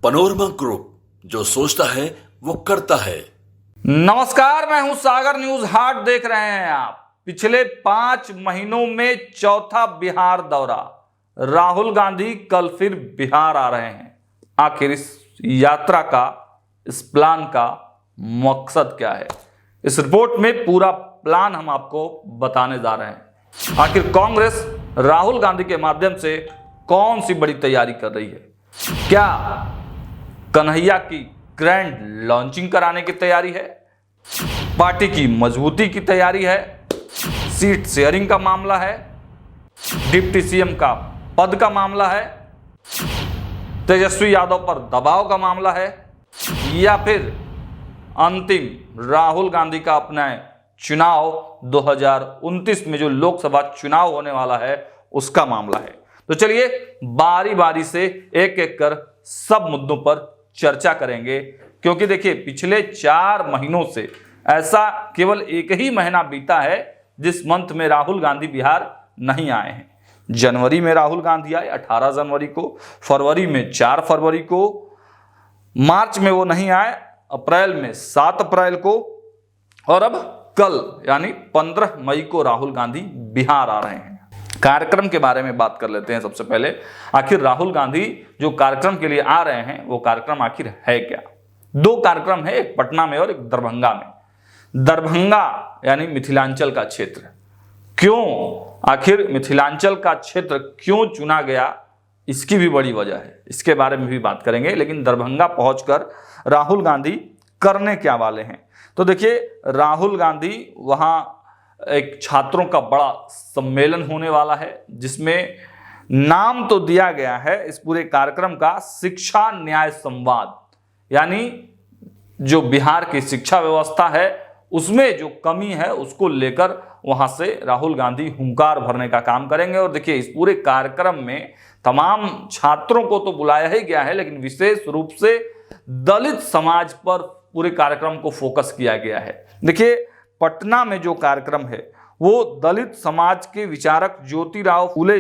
Panorama group, जो सोचता है वो करता है। नमस्कार, मैं हूं सागर। न्यूज हाट देख रहे हैं आप। पिछले 5 महीनों में चौथा बिहार दौरा। राहुल गांधी कल फिर बिहार आ रहे हैं। आखिर इस यात्रा का, इस प्लान का मकसद क्या है? इस रिपोर्ट में पूरा प्लान हम आपको बताने जा रहे हैं। आखिर कांग्रेस राहुल गांधी के माध्यम से कौन सी बड़ी तैयारी कर रही है? क्या कन्हैया की ग्रैंड लॉन्चिंग कराने की तैयारी है? पार्टी की मजबूती की तैयारी है? सीट शेयरिंग का मामला है? डिप्टी सीएम का पद का मामला है? तेजस्वी यादव पर दबाव का मामला है? या फिर अंतिम राहुल गांधी का अपना चुनाव 2029 में जो लोकसभा चुनाव होने वाला है उसका मामला है? तो चलिए बारी बारी से एक एक कर सब मुद्दों पर चर्चा करेंगे, क्योंकि देखिए पिछले 4 महीनों से ऐसा केवल एक ही महीना बीता है जिस मंथ में राहुल गांधी बिहार नहीं आए हैं। जनवरी में राहुल गांधी आए 18 जनवरी को, फरवरी में 4 फरवरी को, मार्च में वो नहीं आए, अप्रैल में 7 अप्रैल को, और अब कल यानी 15 मई को राहुल गांधी बिहार आ रहे हैं। कार्यक्रम के बारे में बात कर लेते हैं सबसे पहले। आखिर राहुल गांधी जो कार्यक्रम के लिए आ रहे हैं वो कार्यक्रम आखिर है क्या? 2 कार्यक्रम है, एक पटना में और एक दरभंगा में। दरभंगा यानी मिथिलांचल का क्षेत्र। क्यों आखिर मिथिलांचल का क्षेत्र क्यों चुना गया, इसकी भी बड़ी वजह है, इसके बारे में भी बात करेंगे। लेकिन दरभंगा पहुंचकर राहुल गांधी करने क्या वाले हैं? तो देखिए, राहुल गांधी वहां एक छात्रों का बड़ा सम्मेलन होने वाला है, जिसमें नाम तो दिया गया है इस पूरे कार्यक्रम का शिक्षा न्याय संवाद। यानी जो बिहार की शिक्षा व्यवस्था है उसमें जो कमी है उसको लेकर वहां से राहुल गांधी हुंकार भरने का काम करेंगे। और देखिए, इस पूरे कार्यक्रम में तमाम छात्रों को तो बुलाया ही गया है, लेकिन विशेष रूप से दलित समाज पर पूरे कार्यक्रम को फोकस किया गया है। देखिए, पटना में जो कार्यक्रम है वो दलित समाज के विचारक ज्योतिराव फूले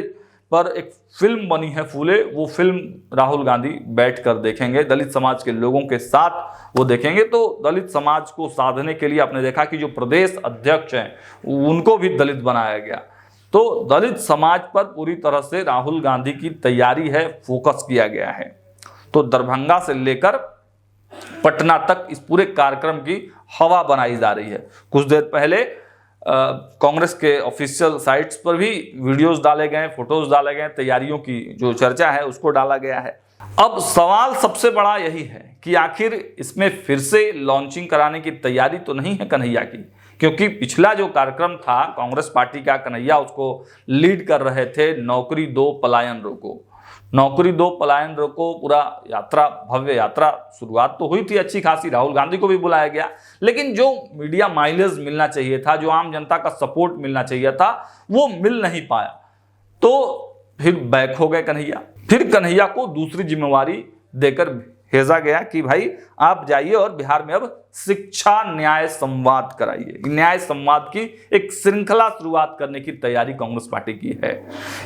पर एक फिल्म बनी है, फूले। वो फिल्म राहुल गांधी बैठकर देखेंगे, दलित समाज के लोगों के साथ वो देखेंगे। तो दलित समाज को साधने के लिए आपने देखा कि जो प्रदेश अध्यक्ष हैं उनको भी दलित बनाया गया। तो दलित समाज पर पूरी तरह से राहुल गांधी की तैयारी है, फोकस किया गया है। तो दरभंगा से लेकर पटना तक इस पूरे कार्यक्रम की हवा बनाई जा रही है। कुछ देर पहले कांग्रेस के ऑफिशियल साइट्स पर भी वीडियोस डाले गए, फोटोज डाले गए, तैयारियों की जो चर्चा है उसको डाला गया है। अब सवाल सबसे बड़ा यही है कि आखिर इसमें फिर से लॉन्चिंग कराने की तैयारी तो नहीं है कन्हैया की, क्योंकि पिछला जो कार्यक्रम था कांग्रेस पार्टी का, कन्हैया उसको लीड कर रहे थे, नौकरी दो पलायन रोको। नौकरी दो पलायन रोको पूरा यात्रा, भव्य यात्रा शुरुआत तो हुई थी अच्छी खासी, राहुल गांधी को भी बुलाया गया, लेकिन जो मीडिया माइलेज मिलना चाहिए था, जो आम जनता का सपोर्ट मिलना चाहिए था, वो मिल नहीं पाया। तो फिर बैक हो गए कन्हैया। फिर कन्हैया को दूसरी जिम्मेवारी देकर भेजा गया कि भाई आप जाइए और बिहार में अब शिक्षा न्याय संवाद कराइए। न्याय संवाद की एक श्रृंखला शुरुआत करने की तैयारी कांग्रेस पार्टी की है।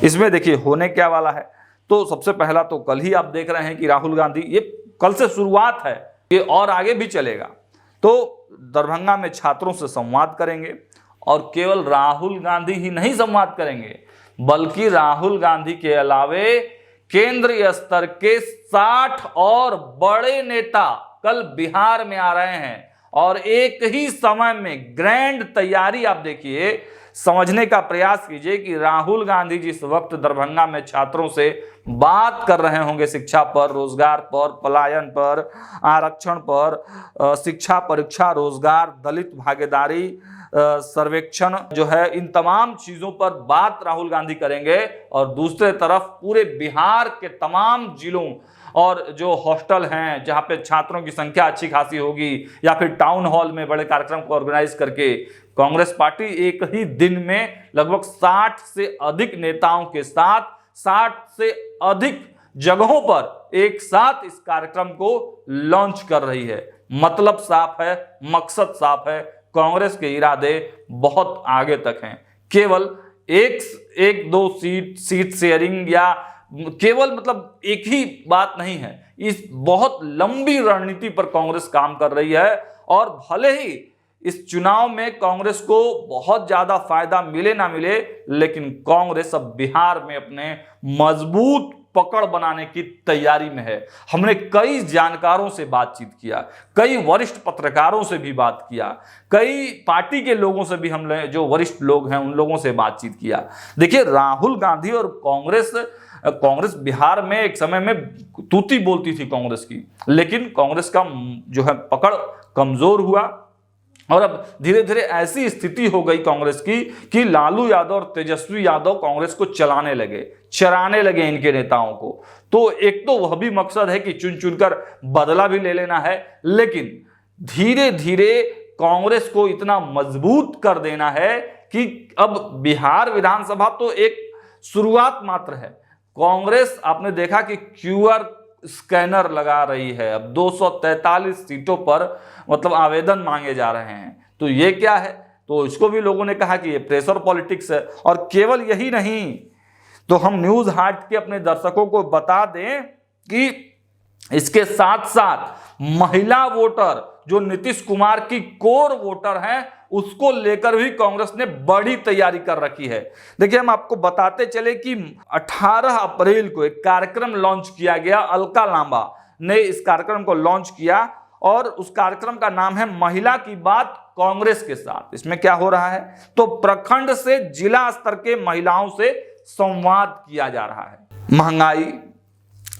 इसमें देखिए होने क्या वाला है। तो सबसे पहला तो कल ही आप देख रहे हैं कि राहुल गांधी, ये कल से शुरुआत है, ये और आगे भी चलेगा। तो दरभंगा में छात्रों से संवाद करेंगे, और केवल राहुल गांधी ही नहीं संवाद करेंगे, बल्कि राहुल गांधी के अलावे केंद्रीय स्तर के 60 और बड़े नेता कल बिहार में आ रहे हैं। और एक ही समय में ग्रैंड तैयारी, आप देखिए, समझने का प्रयास कीजिए कि राहुल गांधी जिस वक्त दरभंगा में छात्रों से बात कर रहे होंगे शिक्षा पर, रोजगार पर, पलायन पर, आरक्षण पर, शिक्षा, परीक्षा, रोजगार, दलित भागीदारी, सर्वेक्षण जो है, इन तमाम चीजों पर बात राहुल गांधी करेंगे। और दूसरे तरफ पूरे बिहार के तमाम जिलों और जो हॉस्टल हैं जहां पे छात्रों की संख्या अच्छी खासी होगी, या फिर टाउन हॉल में बड़े कार्यक्रम को ऑर्गेनाइज करके कांग्रेस पार्टी एक ही दिन में लगभग 60 से अधिक नेताओं के साथ 60 से अधिक जगहों पर एक साथ इस कार्यक्रम को लॉन्च कर रही है। मतलब साफ है, मकसद साफ है, कांग्रेस के इरादे बहुत आगे तक हैं। केवल एक दो सीट शेयरिंग या केवल मतलब एक ही बात नहीं है, इस बहुत लंबी रणनीति पर कांग्रेस काम कर रही है। और भले ही इस चुनाव में कांग्रेस को बहुत ज्यादा फायदा मिले ना मिले, लेकिन कांग्रेस अब बिहार में अपने मजबूत पकड़ बनाने की तैयारी में है। हमने कई जानकारों से बातचीत किया, कई वरिष्ठ पत्रकारों से भी बात किया, कई पार्टी के लोगों से भी हमने, जो वरिष्ठ लोग हैं उन लोगों से बातचीत किया। देखिए, राहुल गांधी और कांग्रेस बिहार में एक समय में तूती बोलती थी कांग्रेस की, लेकिन कांग्रेस का जो है पकड़ कमजोर हुआ और अब धीरे धीरे ऐसी स्थिति हो गई कांग्रेस की कि लालू यादव और तेजस्वी यादव कांग्रेस को चलाने लगे इनके नेताओं को। तो एक तो वह भी मकसद है कि चुन चुनकर बदला भी ले लेना है, लेकिन धीरे धीरे कांग्रेस को इतना मजबूत कर देना है कि अब बिहार विधानसभा तो एक शुरुआत मात्र है। कांग्रेस, आपने देखा कि क्यूआर स्कैनर लगा रही है, अब 243 सीटों पर मतलब आवेदन मांगे जा रहे हैं। तो ये क्या है? तो इसको भी लोगों ने कहा कि ये प्रेशर पॉलिटिक्स है। और केवल यही नहीं, तो हम न्यूज हाट के अपने दर्शकों को बता दें कि इसके साथ साथ महिला वोटर जो नीतीश कुमार की कोर वोटर हैं, उसको लेकर भी कांग्रेस ने बड़ी तैयारी कर रखी है। देखिए, हम आपको बताते चले कि 18 अप्रैल को एक कार्यक्रम लॉन्च किया गया। अलका लांबा ने इस कार्यक्रम को लॉन्च किया और उस कार्यक्रम का नाम है महिला की बात कांग्रेस के साथ। इसमें क्या हो रहा है? तो प्रखंड से जिला स्तर के महिलाओं से संवाद किया जा रहा है। महंगाई,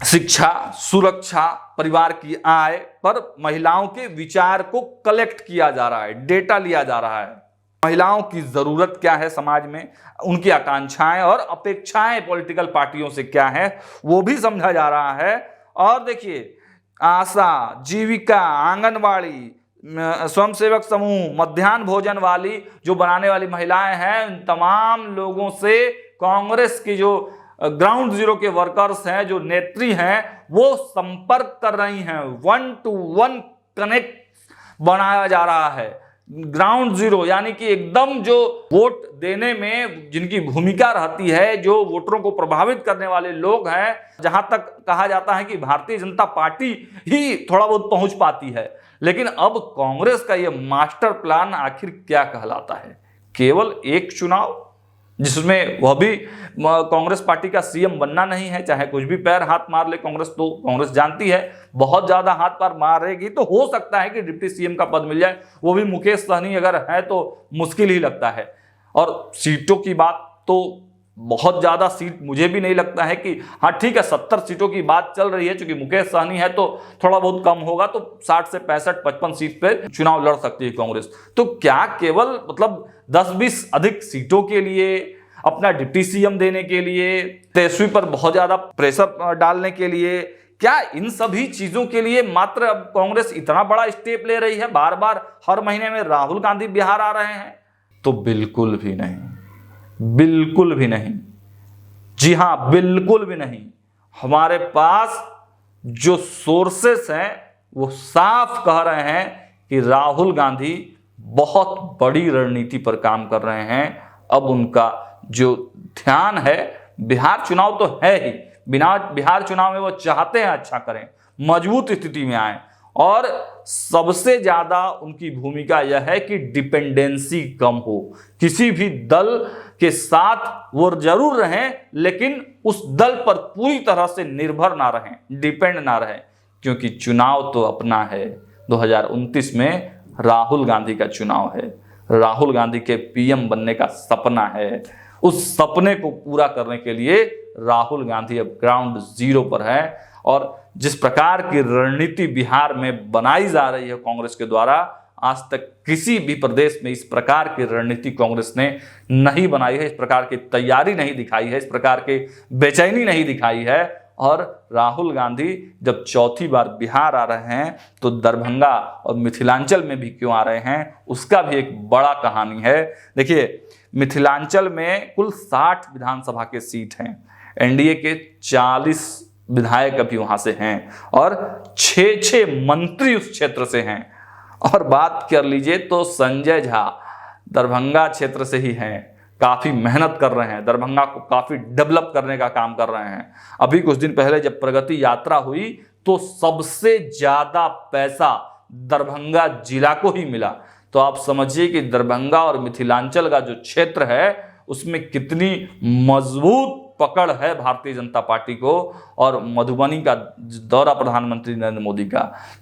शिक्षा, सुरक्षा, परिवार की आय पर महिलाओं के विचार को कलेक्ट किया जा रहा है, डेटा लिया जा रहा है। महिलाओं की जरूरत क्या है समाज में, उनकी आकांक्षाएं और अपेक्षाएं पॉलिटिकल पार्टियों से क्या है, वो भी समझा जा रहा है। और देखिए, आशा, जीविका, आंगनवाड़ी, स्वयंसेवक समूह, मध्याह्न भोजन वाली जो बनाने वाली महिलाएं हैं, उन तमाम लोगों से कांग्रेस की जो ग्राउंड जीरो के वर्कर्स हैं, जो नेत्री हैं, वो संपर्क कर रही हैं। 1-to-1 कनेक्ट बनाया जा रहा है। ग्राउंड जीरो यानी कि एकदम जो वोट देने में जिनकी भूमिका रहती है, जो वोटरों को प्रभावित करने वाले लोग हैं, जहां तक कहा जाता है कि भारतीय जनता पार्टी ही थोड़ा बहुत पहुंच पाती है। लेकिन अब कांग्रेस का यह मास्टर प्लान आखिर क्या कहलाता है? केवल एक चुनाव, जिसमें वह भी कांग्रेस पार्टी का सीएम बनना नहीं है, चाहे कुछ भी पैर हाथ मार ले कांग्रेस। तो कांग्रेस जानती है बहुत ज्यादा हाथ पैर मारेगी तो हो सकता है कि डिप्टी सीएम का पद मिल जाए, वो भी मुकेश सहनी अगर है तो मुश्किल ही लगता है। और सीटों की बात तो बहुत ज्यादा सीट मुझे भी नहीं लगता है कि, हाँ ठीक है 70 सीटों की बात चल रही है, क्योंकि मुकेश सहनी है तो थोड़ा बहुत कम होगा, तो 60 से 65-55 सीट पे चुनाव लड़ सकती है कांग्रेस। तो क्या केवल मतलब 10-20 अधिक सीटों के लिए, अपना डिप्टी सीएम देने के लिए, तेजस्वी पर बहुत ज्यादा प्रेशर डालने के लिए, क्या इन सभी चीजों के लिए मात्र अब कांग्रेस इतना बड़ा स्टेप ले रही है? बार बार हर महीने में राहुल गांधी बिहार आ रहे हैं? तो बिल्कुल भी नहीं, बिल्कुल भी नहीं। जी हां, बिल्कुल भी नहीं। हमारे पास जो सोर्सेस हैं वो साफ कह रहे हैं कि राहुल गांधी बहुत बड़ी रणनीति पर काम कर रहे हैं। अब उनका जो ध्यान है, बिहार चुनाव तो है ही, बिहार चुनाव में वो चाहते हैं अच्छा करें, मजबूत स्थिति में आए, और सबसे ज्यादा उनकी भूमिका यह है कि डिपेंडेंसी कम हो। किसी भी दल के साथ वो जरूर रहें, लेकिन उस दल पर पूरी तरह से निर्भर ना रहें, डिपेंड ना रहें, क्योंकि चुनाव तो अपना है। 2029 में राहुल गांधी का चुनाव है, राहुल गांधी के पीएम बनने का सपना है। उस सपने को पूरा करने के लिए राहुल गांधी अब ग्राउंड जीरो पर है। और जिस प्रकार की रणनीति बिहार में बनाई जा रही है कांग्रेस के द्वारा, आज तक किसी भी प्रदेश में इस प्रकार की रणनीति कांग्रेस ने नहीं बनाई है, इस प्रकार की तैयारी नहीं दिखाई है, इस प्रकार की बेचैनी नहीं दिखाई है। और राहुल गांधी जब चौथी बार बिहार आ रहे हैं तो दरभंगा और मिथिलांचल में भी क्यों आ रहे हैं, उसका भी एक बड़ा कहानी है। देखिए, मिथिलांचल में कुल 60 विधानसभा के सीट हैं, एनडीए के 40 विधायक अभी वहां से हैं और 6 मंत्री उस क्षेत्र से हैं। और बात कर लीजिए तो संजय झा दरभंगा क्षेत्र से ही हैं, काफी मेहनत कर रहे हैं, दरभंगा को काफी डेवलप करने का काम कर रहे हैं। अभी कुछ दिन पहले जब प्रगति यात्रा हुई तो सबसे ज्यादा पैसा दरभंगा जिला को ही मिला। तो आप समझिए कि दरभंगा और मिथिलांचल का जो क्षेत्र है उसमें कितनी मजबूत पकड़ है भारतीय जनता पार्टी को, और मधुबनी का दौरा प्रधानमंत्री नरेंद्र मोदी का।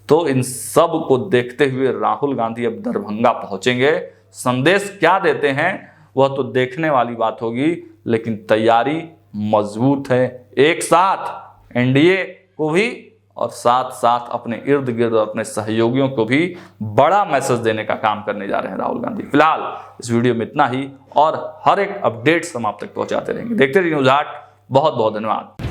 तो इन सब को देखते हुए राहुल गांधी अब दरभंगा पहुंचेंगे। संदेश क्या देते हैं वह तो देखने वाली बात होगी, लेकिन तैयारी मजबूत है। एक साथ एनडीए को भी और साथ साथ अपने इर्द गिर्द और अपने सहयोगियों को भी बड़ा मैसेज देने का काम करने जा रहे हैं राहुल गांधी। फिलहाल इस वीडियो में इतना ही, और हर एक अपडेट्स हम आप तक पहुंचाते रहेंगे। देखते रहिए न्यूज़ 8। बहुत बहुत धन्यवाद।